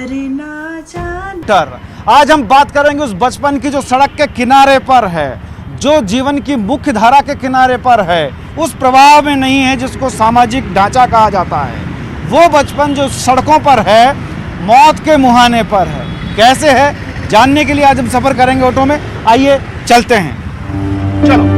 करना जान। आज हम बात करेंगे उस बचपन की जो सड़क के किनारे पर है, जो जीवन की मुख्य धारा के किनारे पर है, उस प्रभाव में नहीं है जिसको सामाजिक ढांचा कहा जाता है। वो बचपन जो सड़कों पर है, मौत के मुहाने पर है। कैसे है जानने के लिए आज हम सफ़र करेंगे ऑटो में। आइए चलते हैं, चलो।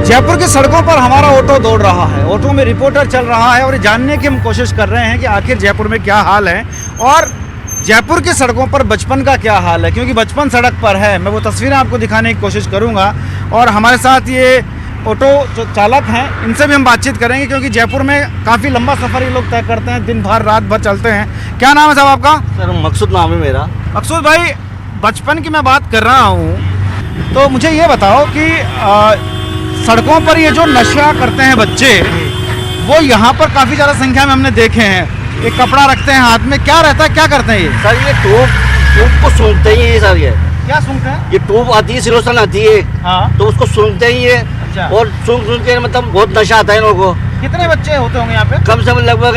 जयपुर की सड़कों पर हमारा ऑटो दौड़ रहा है, ऑटो में रिपोर्टर चल रहा है और ये जानने की हम कोशिश कर रहे हैं कि आखिर जयपुर में क्या हाल है और जयपुर की सड़कों पर बचपन का क्या हाल है, क्योंकि बचपन सड़क पर है। मैं वो तस्वीरें आपको दिखाने की कोशिश करूंगा और हमारे साथ ये ऑटो जो चालक हैं इनसे भी हम बातचीत करेंगे, क्योंकि जयपुर में काफ़ी लंबा सफ़र ये लोग तय करते हैं, दिन भर रात भर चलते हैं। क्या नाम है साहब आपका? सर मकसूद नाम है मेरा। मकसूद भाई, बचपन की मैं बात कर रहा हूँ, तो मुझे ये बताओ कि सड़कों पर ये जो नशा करते हैं बच्चे, वो यहाँ पर काफ़ी ज़्यादा संख्या में हमने देखे हैं। ये कपड़ा रखते हैं हाथ में, क्या रहता है, क्या करते हैं ये? सर ये टूब को सूंघते ही है सर। ये क्या सूंघते हैं? ये टूब आती है, सिलोसन आती है। हाँ। तो उसको सूंघते ही है। अच्छा। और सूंघ के मतलब बहुत नशा आता है इन लोगों को। कितने बच्चे होते होंगे यहाँ पे? कम से कम लगभग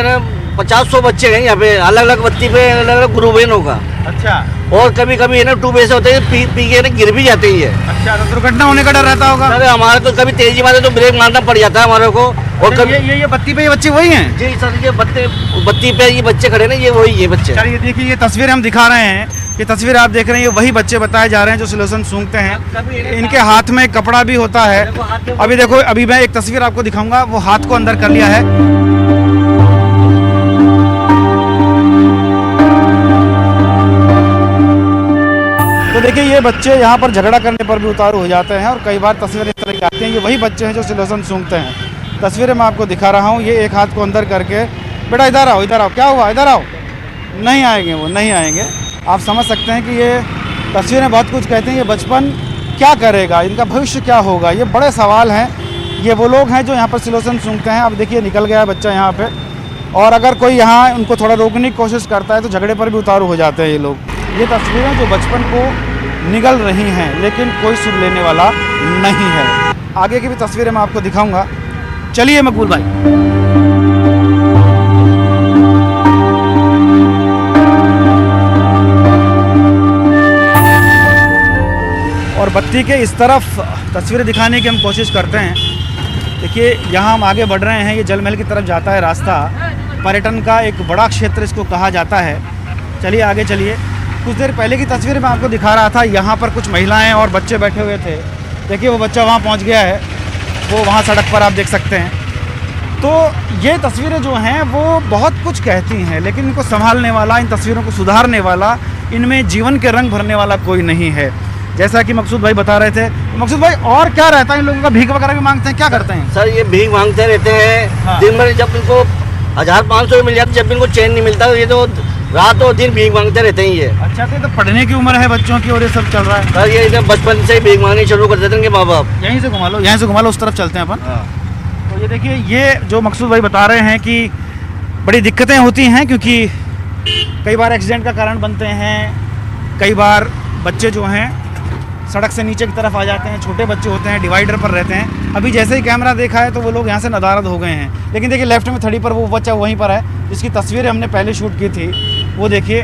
50-100 बच्चे हैं यहाँ पे, अलग अलग बत्ती पे अलग अलग ग्रुप है इनों का। अच्छा। और कभी कभी टूब ऐसे होते हैं पी के गिर भी जाते ही है। अच्छा, तो दुर्घटना होने का डर रहता होगा? सर हमारे तो कभी तेजी मारे तो ब्रेक मारना पड़ जाता है हमारे को। और कभी ये बत्ती पे ये बच्चे वही हैं? जी सर, ये बत्ती पे ये बच्चे खड़े ना, ये वही ये बच्चे। चलिए देखिए, ये तस्वीर हम दिखा रहे हैं, ये तस्वीर आप देख रहे हैं, ये वही बच्चे बताए जा रहे हैं जो सिलोसन सूंघते हैं। इनके हाथ में कपड़ा भी होता है। अभी देखो, अभी मैं एक तस्वीर आपको दिखाऊंगा, वो हाथ को अंदर कर लिया है। तो देखिए, ये बच्चे यहाँ पर झगड़ा करने पर भी उतारू हो जाते हैं और कई बार तस्वीरें इस तरह की आती हैं। ये वही बच्चे हैं जो सिलोसन सूंघते हैं। तस्वीरें मैं आपको दिखा रहा हूँ, ये एक हाथ को अंदर करके, बेटा इधर आओ, इधर आओ, क्या हुआ, इधर आओ। नहीं आएंगे, वो नहीं आएंगे। आप समझ सकते हैं कि ये तस्वीरें बहुत कुछ कहते हैं। ये बचपन क्या करेगा, इनका भविष्य क्या होगा, ये बड़े सवाल हैं। ये वो लोग हैं जो यहाँ पर सिलोसन सूंघते हैं। अब देखिए, निकल गया है बच्चा यहाँ पे, और अगर कोई यहाँ उनको थोड़ा रोकने की कोशिश करता है तो झगड़े पर भी उतारू हो जाते हैं ये लोग। ये तस्वीरें जो बचपन को निगल रही हैं, लेकिन कोई सुन लेने वाला नहीं है। आगे की भी तस्वीरें मैं आपको दिखाऊंगा। चलिए मकबूल भाई। और बत्ती के इस तरफ तस्वीरें दिखाने की हम कोशिश करते हैं। देखिए, यहाँ हम आगे बढ़ रहे हैं, ये जल महल की तरफ जाता है रास्ता। पर्यटन का एक बड़ा क्षेत्र इसको कहा जाता है। चलिए आगे चलिए। कुछ देर पहले की तस्वीर मैं आपको दिखा रहा था, यहाँ पर कुछ महिलाएं और बच्चे बैठे हुए थे। देखिए, वो बच्चा वहाँ पहुँच गया है, वो वहाँ सड़क पर आप देख सकते हैं। तो ये तस्वीरें जो हैं वो बहुत कुछ कहती हैं, लेकिन इनको संभालने वाला, इन तस्वीरों को सुधारने वाला, इनमें जीवन के रंग भरने वाला कोई नहीं है। जैसा कि मकसूद भाई बता रहे थे। मकसूद भाई, और क्या रहता है इन लोगों का? भीख वगैरह भी मांगते हैं, क्या करते हैं? सर ये भीख मांगते रहते हैं। हाँ। दिन भर जब इनको 1000-500 मिल जाते, जब इनको चैन नहीं मिलता, ये तो रात और दिन भीख मांगते रहते हैं ये। अच्छा, तो पढ़ने की उम्र है बच्चों की और ये सब चल रहा है? सर ये बचपन से ही भीख मांगनी शुरू कर देते हैं माँ बाप। यहीं से घुमा लो, यहाँ से घुमा लो, उस तरफ चलते हैं अपन। तो ये देखिए, ये जो मकसूद भाई बता रहे हैं कि बड़ी दिक्कतें होती हैं, क्योंकि कई बार एक्सीडेंट का कारण बनते हैं। कई बार बच्चे जो हैं सड़क से नीचे की तरफ आ जाते हैं, छोटे बच्चे होते हैं, डिवाइडर पर रहते हैं। अभी जैसे ही कैमरा देखा है तो वो लोग यहाँ से नदारद हो गए हैं। लेकिन देखिए, लेफ्ट में थड़ी पर वो बच्चा वहीं पर है जिसकी तस्वीरें हमने पहले शूट की थी। वो देखिए,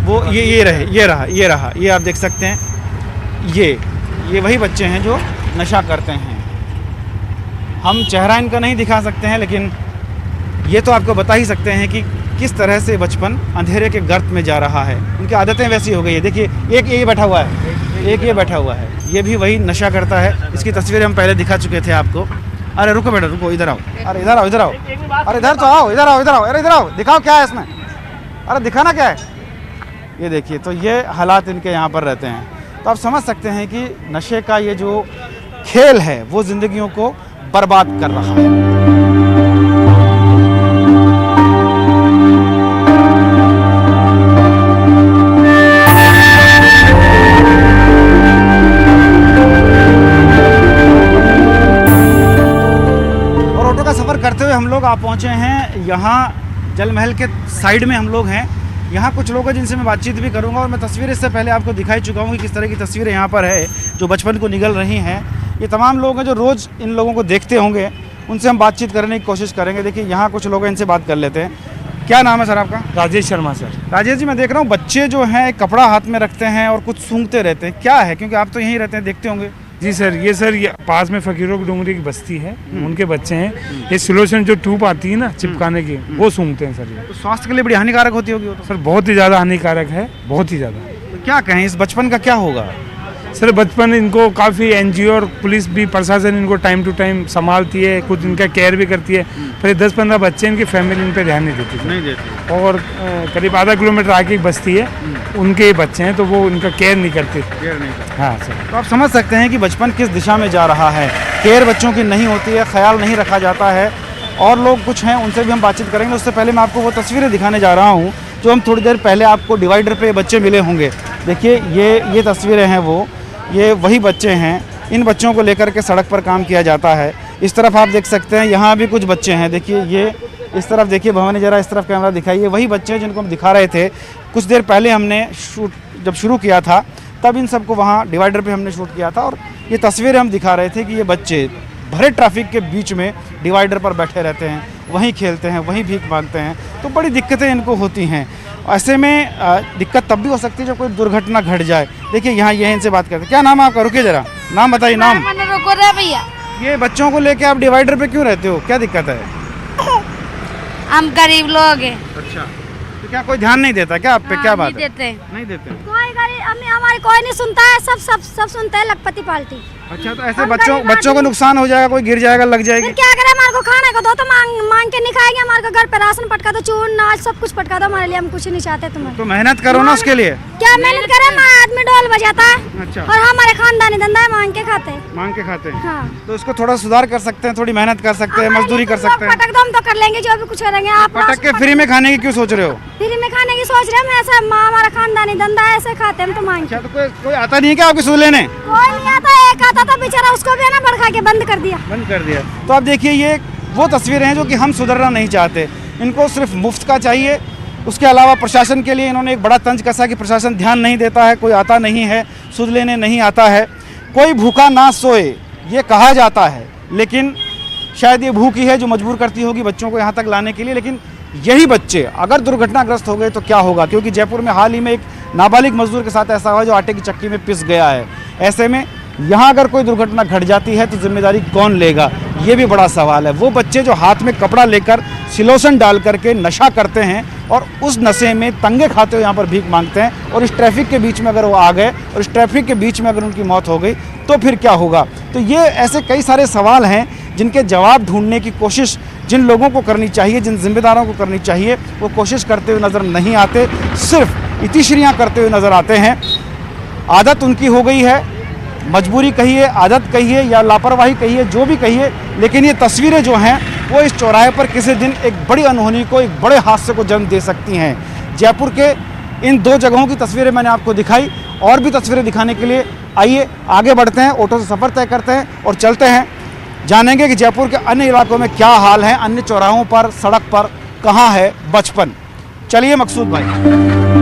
वो ये रहा, ये आप देख सकते हैं। ये वही बच्चे हैं जो नशा करते हैं। हम चेहरा इनका नहीं दिखा सकते हैं, लेकिन ये तो आपको बता ही सकते हैं कि किस तरह से बचपन अंधेरे के गर्त में जा रहा है। उनकी आदतें वैसी हो गई है। देखिए, एक ये बैठा हुआ है, एक ये बैठा हुआ है, ये भी वही नशा करता है। इसकी तस्वीरें हम पहले दिखा चुके थे आपको। अरे रुको बेटा रुको, इधर आओ, अरे इधर आओ, इधर आओ, अरे इधर तो आओ, इधर आओ, इधर आओ, अरे इधर आओ, दिखाओ क्या है इसमें, अरे दिखाना क्या है। ये देखिए, तो ये हालात इनके यहाँ पर रहते हैं। तो आप समझ सकते हैं कि नशे का ये जो खेल है वो ज़िंदगियों को बर्बाद कर रहा है। करते हुए हम लोग आ पहुँचे हैं यहाँ जल महल के साइड में हम लोग हैं। यहाँ कुछ लोग हैं जिनसे मैं बातचीत भी करूँगा और मैं तस्वीरें इससे पहले आपको दिखाई चुका हूँ कि किस तरह की तस्वीरें यहाँ पर है जो बचपन को निगल रही हैं। ये तमाम लोग हैं जो रोज़ इन लोगों को देखते होंगे, उनसे हम बातचीत करने की कोशिश करेंगे। देखिए यहाँ कुछ लोग हैं, इनसे बात कर लेते हैं। क्या नाम है सर आपका? राजेश शर्मा सर। राजेश जी, मैं देख रहा हूँ बच्चे जो हैं एक कपड़ा हाथ में रखते हैं और कुछ सूंघते रहते हैं, क्या है? क्योंकि आप तो यहीं रहते हैं, देखते होंगे। जी सर, ये पास में फकीरों की डूंगरी की बस्ती है, उनके बच्चे हैं। ये सिलोशन जो ट्यूब आती है ना चिपकाने की, वो सूंघते हैं सर। ये तो स्वास्थ्य के लिए बड़ी हानिकारक होती होगी वो तो। सर बहुत ही ज़्यादा हानिकारक है, बहुत ही ज़्यादा। तो क्या कहें, इस बचपन का क्या होगा? सर बचपन इनको काफ़ी एनजीओ और पुलिस भी, प्रशासन इनको टाइम टू टाइम संभालती है, खुद इनका केयर भी करती है, पर ये 10-15 बच्चे इनकी फैमिली इन पर ध्यान नहीं देती। नहीं देती। और करीब आधा किलोमीटर आगे एक बस्ती है, उनके बच्चे हैं, तो वो इनका केयर नहीं करते। केयर नहीं करते। हाँ सर। तो आप समझ सकते हैं कि बचपन किस दिशा में जा रहा है। केयर बच्चों की नहीं होती है, ख्याल नहीं रखा जाता है। और लोग कुछ हैं, उनसे भी हम बातचीत करेंगे। उससे पहले मैं आपको वो तस्वीरें दिखाने जा रहा हूँ जो हम थोड़ी देर पहले आपको डिवाइडर पे बच्चे मिले होंगे। देखिए ये तस्वीरें हैं, वो ये वही बच्चे हैं। इन बच्चों को लेकर के सड़क पर काम किया जाता है। इस तरफ आप देख सकते हैं, यहाँ भी कुछ बच्चे हैं। देखिए ये इस तरफ देखिए, भवानी जरा इस तरफ कैमरा दिखाइए। वही बच्चे हैं जिनको हम दिखा रहे थे कुछ देर पहले। हमने शूट जब शुरू किया था तब इन सबको वहाँ डिवाइडर पे हमने शूट किया था और ये तस्वीरें हम दिखा रहे थे कि ये बच्चे भरे ट्रैफिक के बीच में डिवाइडर पर बैठे रहते हैं, वहीं खेलते हैं, वहीं भीख मांगते हैं। तो बड़ी दिक्कतें इनको होती हैं। ऐसे में दिक्कत तब भी हो सकती है जब कोई दुर्घटना घट जाए। देखिए यहाँ ये इनसे बात करते हैं। क्या नाम है आपका? रुकिए जरा, नाम बताइए। नाम? रुको रे भैया। ये बच्चों को लेके आप डिवाइडर पे क्यों रहते हो, क्या दिक्कत है? हम गरीब लोग हैं। अच्छा, तो क्या कोई ध्यान नहीं देता क्या आप पे? क्या बात नहीं है? देते। नहीं देते। कोई गरीब हमारे कोई नहीं सुनता है, सब सुनते हैं लखपति पार्टी। अच्छा, तो ऐसे बच्चों को नुकसान हो जाएगा, कोई गिर जाएगा, लग जाएगी। फिर क्या करें? हमारे को खाने को दो तो मांग के नहीं खाएंगे। हमारे को घर पे राशन पटका दो, चून नाच सब कुछ पटका दो हमारे लिए। हम कुछ नहीं चाहते तुम्हें। तो मेहनत करो ना उसके लिए। क्या मेहनत करें? हमारा आदमी ढोल बजाता है। अच्छा। और हमारे खानदानी धंधा है, मांग के खाते हैं। मांग के खाते हैं। हाँ। तो इसको थोड़ा सुधार कर सकते हैं, थोड़ी मेहनत कर सकते हैं, मजदूरी कर सकते हैं। पटक दो, हम तो कर लेंगे जो भी कुछ करेंगे। आप पटक के फ्री में खाने की क्यों सोच रहे हो? फ्री में खाने की सोच रहे हैं? ऐसा हमारा खानदानी धंधा है, ऐसे खाते हम तो मांग के। अच्छा, तो कोई आता नहीं है क्या आपकी सूद लेने? कोई नहीं आता। एक आता था बेचारा, उसको भी है ना भड़का के बंद कर दिया। बंद कर दिया। तो आप देखिए, ये वो तस्वीरें हैं जो कि हम सुधरना नहीं चाहते। इनको सिर्फ मुफ्त का चाहिए। उसके अलावा प्रशासन के लिए इन्होंने एक बड़ा तंज कसा कि प्रशासन ध्यान नहीं देता है, कोई आता नहीं है, सूद लेने नहीं आता है। कोई भूखा ना सोए ये कहा जाता है, लेकिन शायद ये भूख ही है जो मजबूर करती होगी बच्चों को यहाँ तक लाने के लिए। लेकिन यही बच्चे अगर दुर्घटनाग्रस्त हो गए तो क्या होगा? क्योंकि जयपुर में हाल ही में एक नाबालिग मजदूर के साथ ऐसा हुआ जो आटे की चक्की में पिस गया है। ऐसे में यहाँ अगर कोई दुर्घटना घट जाती है तो जिम्मेदारी कौन लेगा, ये भी बड़ा सवाल है। वो बच्चे जो हाथ में कपड़ा लेकर सिलोशन डाल करके नशा करते हैं और उस नशे में तंगे खाते हुए यहाँ पर भीख मांगते हैं, और इस ट्रैफिक के बीच में अगर वो आ गए और इस ट्रैफिक के बीच में अगर उनकी मौत हो गई तो फिर क्या होगा? तो ये ऐसे कई सारे सवाल हैं जिनके जवाब ढूंढने की कोशिश जिन लोगों को करनी चाहिए, जिन जिम्मेदारों को करनी चाहिए, वो कोशिश करते हुए नज़र नहीं आते, सिर्फ इतिश्रियाँ करते हुए नज़र आते हैं। आदत उनकी हो गई है, मजबूरी कहिए, आदत कहिए या लापरवाही कहिए, जो भी कहिए, लेकिन ये तस्वीरें जो हैं वो इस चौराहे पर किसी दिन एक बड़ी अनहोनी को, एक बड़े हादसे को जन्म दे सकती हैं। जयपुर के इन दो जगहों की तस्वीरें मैंने आपको दिखाई, और भी तस्वीरें दिखाने के लिए आइए आगे बढ़ते हैं, ऑटो से सफ़र तय करते हैं और चलते हैं, जानेंगे कि जयपुर के अन्य इलाकों में क्या हाल है, अन्य चौराहों पर, सड़क पर कहाँ है बचपन। चलिए मकसूद भाई।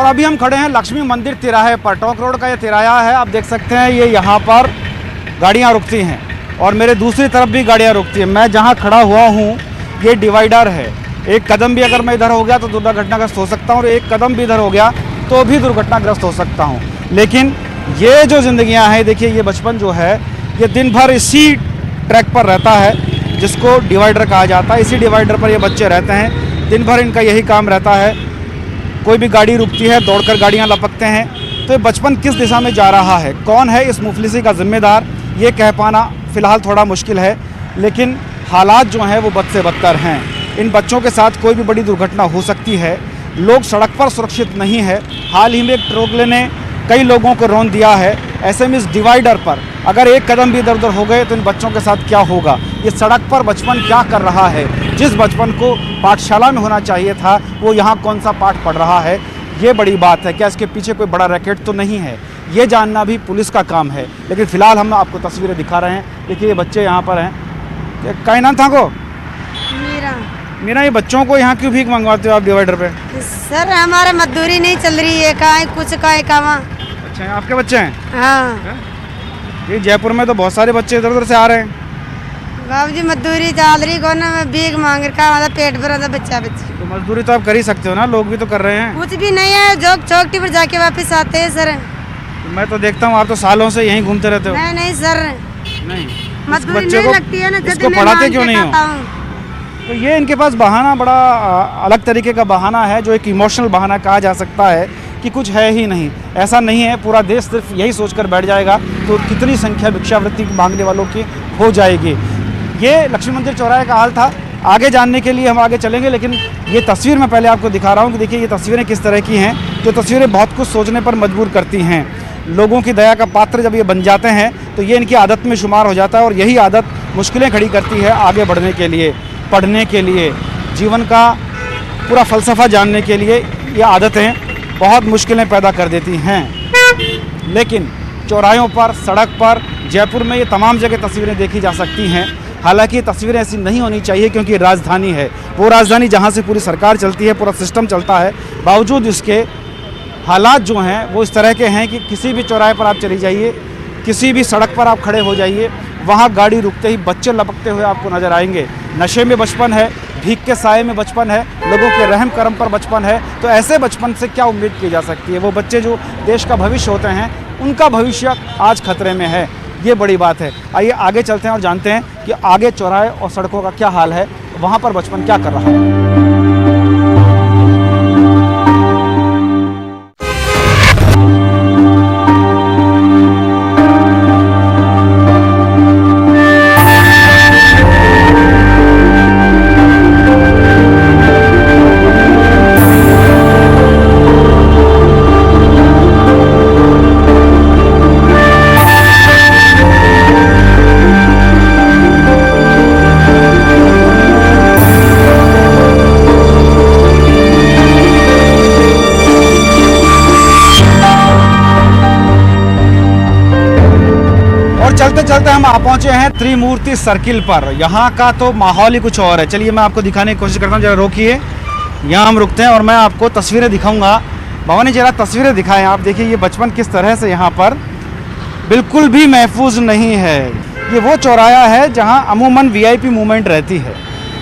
और अभी हम खड़े हैं लक्ष्मी मंदिर तिराहे पर। टोंक रोड का ये तिराया है, आप देख सकते हैं ये यहाँ पर गाड़ियाँ रुकती हैं और मेरे दूसरी तरफ भी गाड़ियाँ रुकती हैं। मैं जहाँ खड़ा हुआ हूँ ये डिवाइडर है, एक कदम भी अगर मैं इधर हो गया तो दुर्घटनाग्रस्त हो सकता हूँ और एक कदम भी इधर हो गया तो भी दुर्घटनाग्रस्त हो सकता हूँ। लेकिन ये जो ज़िंदगियाँ हैं, देखिए ये बचपन जो है ये दिन भर इसी ट्रैक पर रहता है जिसको डिवाइडर कहा जाता है। इसी डिवाइडर पर ये बच्चे रहते हैं, दिन भर इनका यही काम रहता है। कोई भी गाड़ी रुकती है दौड़कर गाड़ियाँ लपकते हैं। तो ये बचपन किस दिशा में जा रहा है, कौन है इस मुफलिसी का जिम्मेदार, ये कह पाना फ़िलहाल थोड़ा मुश्किल है। लेकिन हालात जो हैं वो बद से बदतर हैं। इन बच्चों के साथ कोई भी बड़ी दुर्घटना हो सकती है। लोग सड़क पर सुरक्षित नहीं है। हाल ही में एक ट्रोगले ने कई लोगों को रौंद दिया है। ऐसे में इस डिवाइडर पर अगर एक कदम भी इधर उधर हो गए तो इन बच्चों के साथ क्या होगा। ये सड़क पर बचपन क्या कर रहा है, जिस बचपन को पाठशाला में होना चाहिए था वो यहाँ कौन सा पाठ पढ़ रहा है, ये बड़ी बात है। क्या इसके पीछे कोई बड़ा रैकेट तो नहीं है, ये जानना भी पुलिस का काम है। लेकिन फ़िलहाल हम आपको तस्वीरें दिखा रहे हैं। देखिए ये बच्चे यहाँ पर हैं। क्या नाम था को मेरा ये बच्चों को यहाँ क्यों भीख मंगवाते हो आप डिवाइडर पे? सर हमारा मजदूरी नहीं चल रही है, कहाँ कुछ कहाँ। अच्छा, आपके बच्चे हैं? हाँ। ये जयपुर में तो बहुत सारे बच्चे इधर उधर से आ रहे हैं। बाबू जी मजदूरी चल रही कौन भीख मांग रहा, पेट भर रहा बच्चा बच्ची। तो मजदूरी तो आप कर ही सकते हो ना, लोग भी तो कर रहे हैं। कुछ भी नहीं है, चौकटी पर जाके वापस आते हैं सर। तो मैं तो देखता हूँ आप तो सालों से यहीं घूमते रहते हो। नहीं सर, नहीं मजदूरी नहीं लगती है ना, इसको पढ़ाते क्यों नहीं हो? तो ये इनके पास बहाना बड़ा अलग तरीके का बहाना है, जो एक इमोशनल बहाना कहा जा सकता है कि कुछ है ही नहीं। ऐसा नहीं है, पूरा देश सिर्फ यही सोचकर बैठ जाएगा तो कितनी संख्या भिक्षावृत्ति मांगने वालों की हो जाएगी। ये लक्ष्मी मंदिर चौराहे का हाल था। आगे जानने के लिए हम आगे चलेंगे, लेकिन ये तस्वीर मैं पहले आपको दिखा रहा हूँ कि देखिए ये तस्वीरें किस तरह की हैं, जो तस्वीरें बहुत कुछ सोचने पर मजबूर करती हैं। लोगों की दया का पात्र जब ये बन जाते हैं तो ये इनकी आदत में शुमार हो जाता है और यही आदत मुश्किलें खड़ी करती है आगे बढ़ने के लिए, पढ़ने के लिए, जीवन का पूरा फ़लसफ़ा जानने के लिए। ये आदतें बहुत मुश्किलें पैदा कर देती हैं। लेकिन चौराहों पर, सड़क पर, जयपुर में ये तमाम जगह तस्वीरें देखी जा सकती हैं। हालांकि ये तस्वीरें ऐसी नहीं होनी चाहिए क्योंकि राजधानी है, वो राजधानी जहाँ से पूरी सरकार चलती है, पूरा सिस्टम चलता है। बावजूद इसके हालात जो हैं वो इस तरह के हैं कि किसी भी चौराहे पर आप चली जाइए, किसी भी सड़क पर आप खड़े हो जाइए, वहाँ गाड़ी रुकते ही बच्चे लपकते हुए आपको नज़र आएंगे। नशे में बचपन है, भीख के साए में बचपन है, लोगों के रहम करम पर बचपन है। तो ऐसे बचपन से क्या उम्मीद की जा सकती है? वो बच्चे जो देश का भविष्य होते हैं उनका भविष्य आज खतरे में है, ये बड़ी बात है। आइए आगे चलते हैं और जानते हैं कि आगे चौराहे और सड़कों का क्या हाल है, वहाँ पर बचपन क्या कर रहा है। चलते चलते हम आ पहुंचे हैं त्रिमूर्ति सर्किल पर। यहाँ का तो माहौल ही कुछ और है। चलिए मैं आपको दिखाने की कोशिश करता हूँ, जरा रोकिए। यहाँ हम रुकते हैं और मैं आपको तस्वीरें दिखाऊंगा। भवानी जरा तस्वीरें दिखाएं आप। देखिए ये बचपन किस तरह से यहाँ पर बिल्कुल भी महफूज नहीं है। ये वो चौराहा है जहाँ अमूमन VIP मूवमेंट रहती है,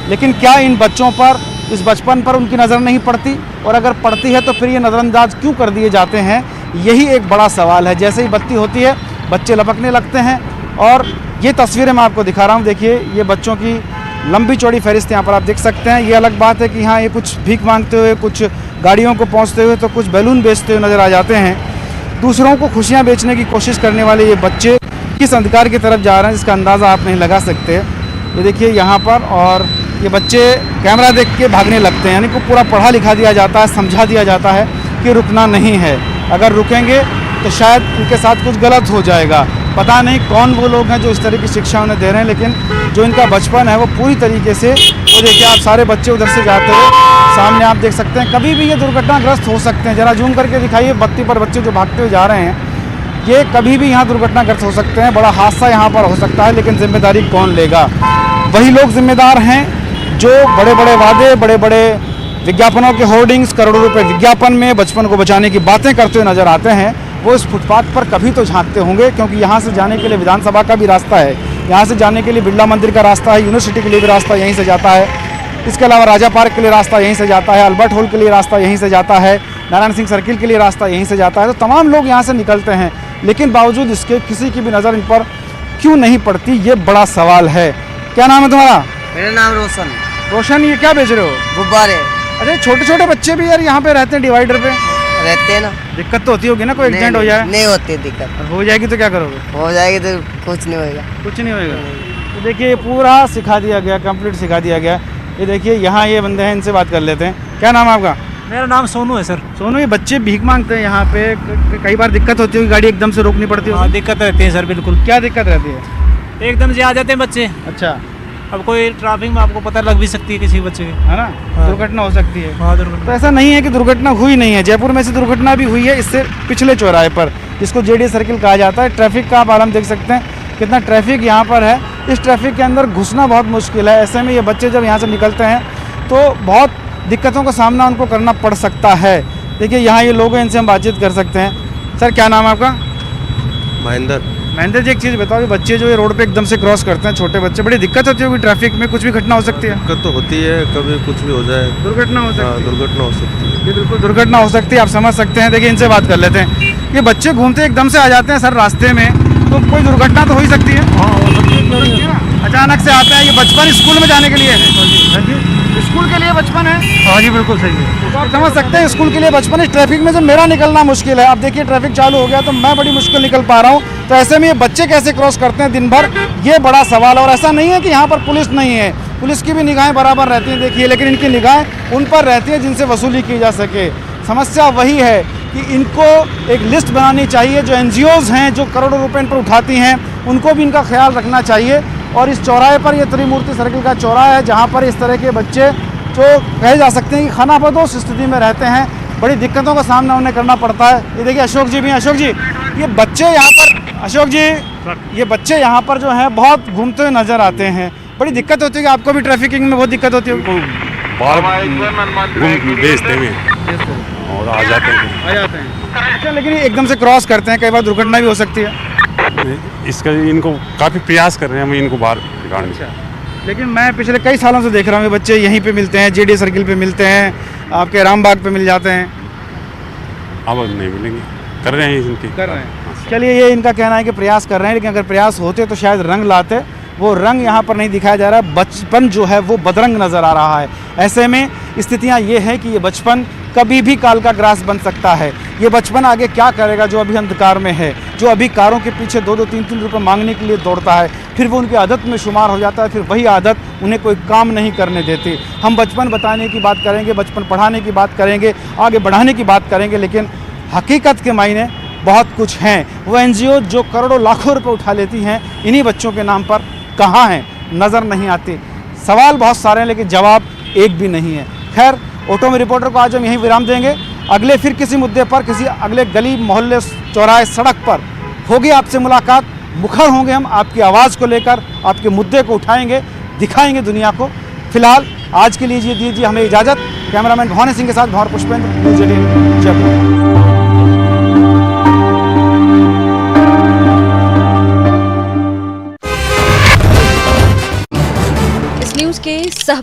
लेकिन क्या इन बच्चों पर, इस बचपन पर उनकी नज़र नहीं पड़ती? और अगर पड़ती है तो फिर ये नज़रअंदाज क्यों कर दिए जाते हैं, यही एक बड़ा सवाल है। जैसे ही बत्ती होती है बच्चे लपकने लगते हैं। और ये तस्वीरें मैं आपको दिखा रहा हूँ। देखिए ये बच्चों की लंबी चौड़ी फहरिस्त यहाँ पर आप देख सकते हैं। ये अलग बात है कि हाँ ये कुछ भीख मांगते हुए, कुछ गाड़ियों को पहुँचते हुए, तो कुछ बैलून बेचते हुए नज़र आ जाते हैं। दूसरों को खुशियाँ बेचने की कोशिश करने वाले ये बच्चे किस अंधकार की तरफ जा रहे हैं इसका अंदाज़ा आप नहीं लगा सकते। ये देखिए यहाँ पर, और ये बच्चे कैमरा देख के भागने लगते हैं। यानी को पूरा पढ़ा लिखा दिया जाता है, समझा दिया जाता है कि रुकना नहीं है। अगर रुकेंगे तो शायद उनके साथ कुछ गलत हो जाएगा। पता नहीं कौन वो लोग हैं जो इस तरह की शिक्षा उन्हें दे रहे हैं, लेकिन जो इनका बचपन है वो पूरी तरीके से, वो देखिए आप सारे बच्चे उधर से जाते हुए सामने आप देख सकते हैं। कभी भी ये दुर्घटनाग्रस्त हो सकते हैं। ज़रा जूम करके दिखाइए, बत्ती पर बच्चे जो भागते हुए जा रहे हैं, ये कभी भी यहाँ दुर्घटनाग्रस्त हो सकते हैं। बड़ा हादसा यहाँ पर हो सकता है, लेकिन जिम्मेदारी कौन लेगा? वही लोग जिम्मेदार हैं जो बड़े बड़े वादे, बड़े बड़े विज्ञापनों के होर्डिंग्स, करोड़ों रुपए विज्ञापन में बचपन को बचाने की बातें करते हुए नजर आते हैं, वो इस फुटपाथ पर कभी तो झांकते होंगे, क्योंकि यहाँ से जाने के लिए विधानसभा का भी रास्ता है, यहाँ से जाने के लिए बिरला मंदिर का रास्ता है, यूनिवर्सिटी के लिए भी रास्ता यहीं से जाता है, इसके अलावा राजा पार्क के लिए रास्ता यहीं से जाता है, अल्बर्ट हॉल के लिए रास्ता यहीं से जाता है, नारायण सिंह सर्किल के लिए रास्ता यहीं से जाता है। तो तमाम लोग यहाँ से निकलते हैं, लेकिन बावजूद इसके किसी की भी नज़र इन पर क्यों नहीं पड़ती, ये बड़ा सवाल है। क्या नाम है तुम्हारा? मेरा नाम रोशन। रोशन, ये क्या बेच रहे हो? गुब्बारे अरे छोटे छोटे बच्चे भी यार यहाँ पे रहते हैं डिवाइडर पे, रहते हैं ना। दिक्कत तो होती होगी ना, कोई एक्सीडेंट हो जाए? नहीं होती दिक्कत। और हो जाएगी तो क्या करोगे? हो जाएगी तो कुछ नहीं होएगा। कुछ नहीं होएगा। तो देखिए ये पूरा सिखा दिया गया, कंप्लीट सिखा दिया गया। ये देखिए यहाँ ये बंदे हैं, इनसे बात कर लेते हैं। क्या नाम है आपका? मेरा नाम सोनू है सर। सोनू, ये बच्चे भीख मांगते हैं यहाँ पे, कई बार दिक्कत होती होगी, गाड़ी एकदम से रोकनी पड़ती हाँ है? दिक्कत रहती है सर, बिल्कुल। क्या दिक्कत रहती है? एकदम से आ जाते हैं बच्चे। अच्छा, अब कोई ट्रैफिक में आपको पता लग भी सकती है किसी बच्चे की। है ना, दुर्घटना हो सकती है। हाँ तो दुर्घटना। ऐसा नहीं है कि दुर्घटना हुई नहीं है, जयपुर में ऐसी दुर्घटना भी हुई है, इससे पिछले चौराहे पर, जिसको जेडी सर्किल कहा जाता है। ट्रैफिक का आप आलम देख सकते हैं, कितना ट्रैफिक यहाँ पर है। इस ट्रैफिक के अंदर घुसना बहुत मुश्किल है। ऐसे में ये बच्चे जब यहाँ से निकलते हैं तो बहुत दिक्कतों का सामना उनको करना पड़ सकता है। देखिए यहाँ ये लोग हैं, इनसे हम बातचीत कर सकते हैं। सर क्या नाम है आपका? महेंद्र। महेंद्र जी, एक चीज़ बताओ, ये बच्चे जो ये रोड पे एकदम से क्रॉस करते हैं, छोटे बच्चे, बड़ी दिक्कत होती होगी ट्रैफिक में, कुछ भी घटना हो सकती है? दिक्कत तो होती है, कभी कुछ भी हो जाए, दुर्घटना हो सकती है। दुर्घटना हो सकती है। ये बिल्कुल दुर्घटना हो सकती है, आप समझ सकते हैं। देखिए इनसे बात कर लेते हैं। ये बच्चे घूमते एकदम से आ जाते हैं सर रास्ते में, तो कोई दुर्घटना तो हो ही सकती है। अचानक से आते हैं। ये बचपन स्कूल में जाने के लिए है, स्कूल के लिए बचपन है। हाँ जी बिल्कुल सही है। तो आप समझ सकते हैं स्कूल के लिए बचपन। इस ट्रैफिक में जब मेरा निकलना मुश्किल है, अब देखिए ट्रैफिक चालू हो गया तो मैं बड़ी मुश्किल निकल पा रहा हूँ, तो ऐसे में ये बच्चे कैसे क्रॉस करते हैं दिन भर, ये बड़ा सवाल है। और ऐसा नहीं है कि यहाँ पर पुलिस नहीं है, पुलिस की भी निगाहें बराबर रहती हैं देखिए, लेकिन इनकी निगाहें उन पर रहती है जिनसे वसूली की जा सके। समस्या वही है कि इनको एक लिस्ट बनानी चाहिए, जो NGOs हैं जो करोड़ों रुपए इन पर उठाती हैं, उनको भी इनका ख्याल रखना चाहिए। और इस चौराहे पर, ये त्रिमूर्ति सर्किल का चौराहा है, जहाँ पर इस तरह के बच्चे जो कहे जा सकते हैं कि खानाबदोश स्थिति में रहते हैं, बड़ी दिक्कतों का सामना उन्हें करना पड़ता है। ये देखिए अशोक जी भी हैं। अशोक जी, ये बच्चे यहाँ पर, अशोक जी ये बच्चे यहाँ पर जो हैं बहुत घूमते हुए नजर आते हैं, बड़ी दिक्कत होती है कि आपको भी ट्रैफिकिंग में बहुत दिक्कत होती है? बेचते हैं और आ जाते हैं। अच्छा, लेकिन ये एकदम से क्रॉस करते हैं, कई बार दुर्घटना भी हो सकती है। इसका इनको काफ़ी प्रयास कर रहे हैं हम इनको बाहर निकालने का। लेकिन मैं पिछले कई सालों से देख रहा हूँ ये बच्चे यहीं पे मिलते हैं, जेडी सर्किल पे मिलते हैं, आपके रामबाग पे मिल जाते हैं। अब नहीं मिलेंगे, कर रहे हैं इनकी। कर रहे हैं। चलिए, ये इनका कहना है कि प्रयास कर रहे हैं, लेकिन अगर प्रयास होते तो शायद रंग लाते। वो रंग यहाँ पर नहीं दिखाया जा रहा है, बचपन जो है वो बदरंग नज़र आ रहा है। ऐसे में स्थितियाँ ये हैं कि ये बचपन कभी भी काल का ग्रास बन सकता है। ये बचपन आगे क्या करेगा जो अभी अंधकार में है, जो अभी कारों के पीछे 2-2, 3-3 रुपये मांगने के लिए दौड़ता है, फिर वो उनकी आदत में शुमार हो जाता है, फिर वही आदत उन्हें कोई काम नहीं करने देती। हम बचपन बताने की बात करेंगे, बचपन पढ़ाने की बात करेंगे, आगे बढ़ाने की बात करेंगे, लेकिन हकीकत के मायने बहुत कुछ हैं। वो NGO जो करोड़ों लाखों रुपए उठा लेती हैं, इन्हीं बच्चों के नाम पर कहाँ हैं, नज़र नहीं आती। सवाल बहुत सारे हैं, लेकिन जवाब एक भी नहीं है। खैर, ऑटो में रिपोर्टर को आज हम यहीं विराम देंगे। अगले फिर किसी मुद्दे पर, किसी अगले गली मोहल्ले चौराहे सड़क पर होगी आपसे मुलाकात। मुखर होंगे हम आपकी आवाज़ को लेकर, आपके मुद्दे को उठाएंगे, दिखाएंगे दुनिया को। फिलहाल आज के लिए दीजिए हमें इजाज़त। कैमरामैन भवानी सिंह के साथ भंवर पुष्पेंद्र, न्यूज़ 18 जयपुर। इस न्यूज़ के सह